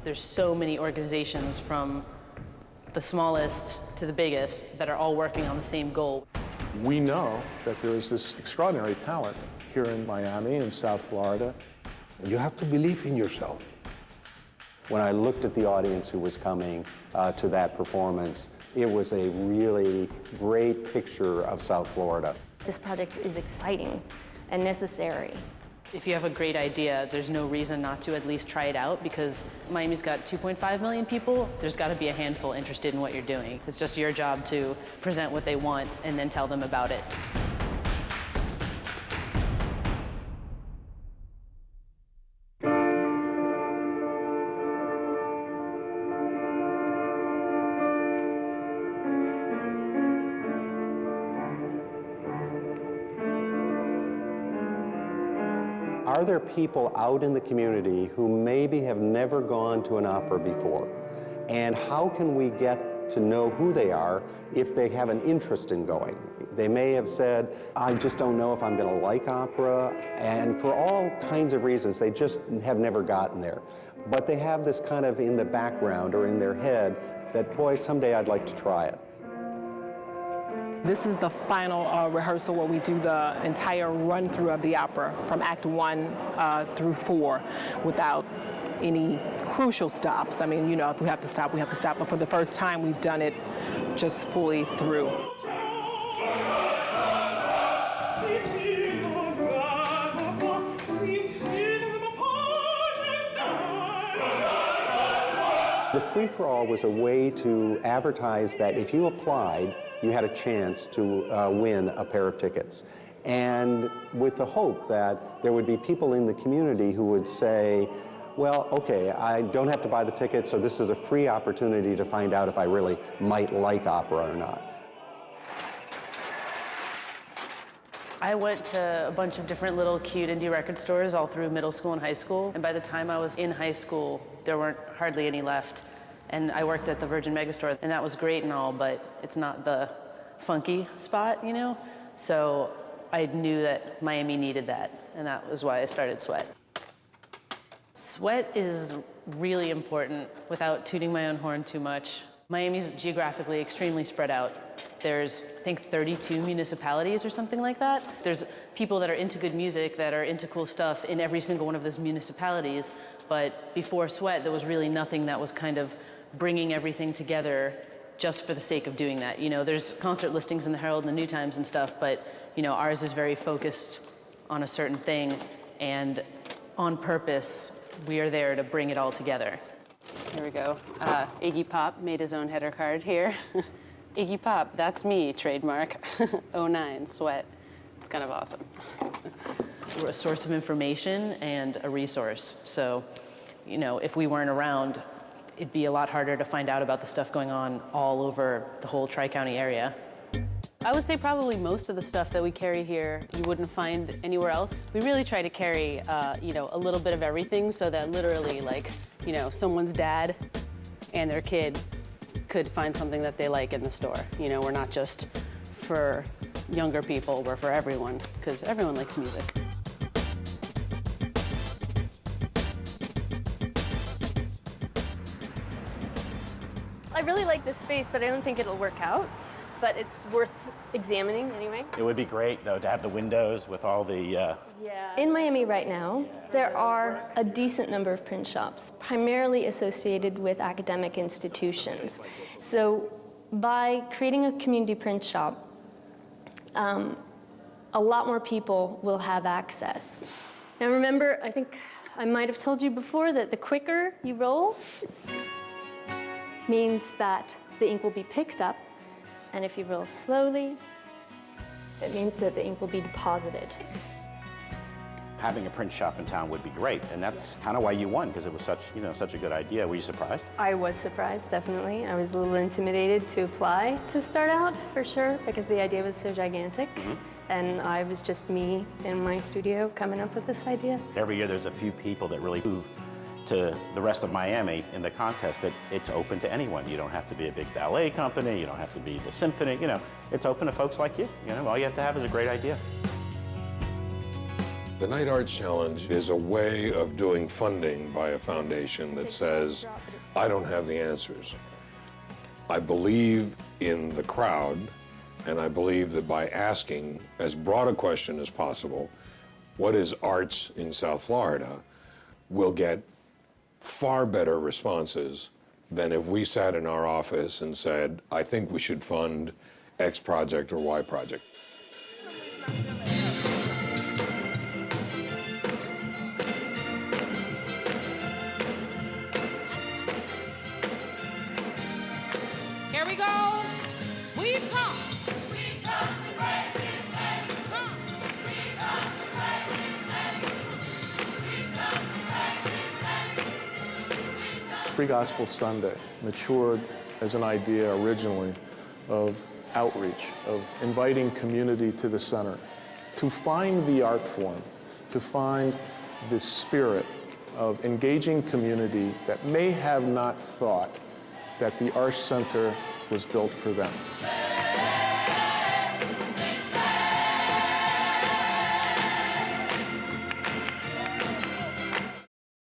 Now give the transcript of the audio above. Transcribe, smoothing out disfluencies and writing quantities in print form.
There's so many organizations from the smallest to the biggest that are all working on the same goal. We know that there is this extraordinary talent here in Miami and South Florida. You have to believe in yourself. When I looked at the audience who was coming to that performance, it was a really great picture of South Florida. This project is exciting and necessary. If you have a great idea, there's no reason not to at least try it out, because Miami's got 2.5 million people. There's got to be a handful interested in what you're doing. It's just your job to present what they want and then tell them about it. Are there people out in the community who maybe have never gone to an opera before? And how can we get to know who they are if they have an interest in going? They may have said, I just don't know if I'm going to like opera, and for all kinds of reasons, they just have never gotten there. But they have this kind of in the background or in their head that, boy, someday I'd like to try it. This is the final rehearsal where we do the entire run-through of the opera from Act 1 through 4 without any crucial stops. I mean, you know, if we have to stop, we have to stop. But for the first time, we've done it just fully through. The free-for-all was a way to advertise that if you applied, you had a chance to win a pair of tickets. And with the hope that there would be people in the community who would say, well, okay, I don't have to buy the ticket, so this is a free opportunity to find out if I really might like opera or not. I went to a bunch of different little cute indie record stores all through middle school and high school. And by the time I was in high school, there weren't hardly any left. And I worked at the Virgin Megastore, and that was great and all, but it's not the funky spot, you know? So I knew that Miami needed that, and that was why I started Sweat. Sweat is really important, without tooting my own horn too much. Miami's geographically extremely spread out. There's, I think, 32 municipalities or something like that. There's people that are into good music, that are into cool stuff in every single one of those municipalities, but before Sweat, there was really nothing that was kind of bringing everything together just for the sake of doing that. You know, there's concert listings in the Herald and the New Times and stuff, but, you know, ours is very focused on a certain thing, and on purpose, we are there to bring it all together. Here we go. Iggy Pop made his own header card here. Iggy Pop, that's me, trademark. 09, Sweat. It's kind of awesome. We're a source of information and a resource. So, you know, if we weren't around, it'd be a lot harder to find out about the stuff going on all over the whole Tri-County area. I would say probably most of the stuff that we carry here you wouldn't find anywhere else. We really try to carry, you know, a little bit of everything so that literally, like, you know, someone's dad and their kid could find something that they like in the store. You know, we're not just for younger people, we're for everyone, because everyone likes music. I really like this space, but I don't think it'll work out. But it's worth examining anyway. It would be great, though, to have the windows with all the... Yeah. In Miami right now, there are a decent number of print shops, primarily associated with academic institutions. So by creating a community print shop, a lot more people will have access. Now remember, I think I might have told you before that the quicker you roll means that the ink will be picked up. And if you roll slowly, it means that the ink will be deposited. Having a print shop in town would be great, and that's kind of why you won, because it was such, you know, such a good idea. Were you surprised? I was surprised, definitely. I was a little intimidated to apply to start out, for sure, because the idea was so gigantic. And I was just me in my studio coming up with this idea. Every year there's a few people that really move to the rest of Miami in the contest, that it's open to anyone. You don't have to be a big ballet company, you don't have to be the symphony, you know, it's open to folks like you. You know, all you have to have is a great idea. The Night Arts Challenge is a way of doing funding by a foundation that says, I don't have the answers. I believe in the crowd, and I believe that by asking as broad a question as possible, what is arts in South Florida, we'll get far better responses than if we sat in our office and said, I think we should fund X project or Y project. Here we go. We've come. We've come to praise His name. Come. We've come to praise His name. We've come to praise His name. Free Gospel Sunday matured as an idea originally of outreach, of inviting community to the center, to find the art form, to find the spirit of engaging community that may have not thought that the Arsht Center was built for them.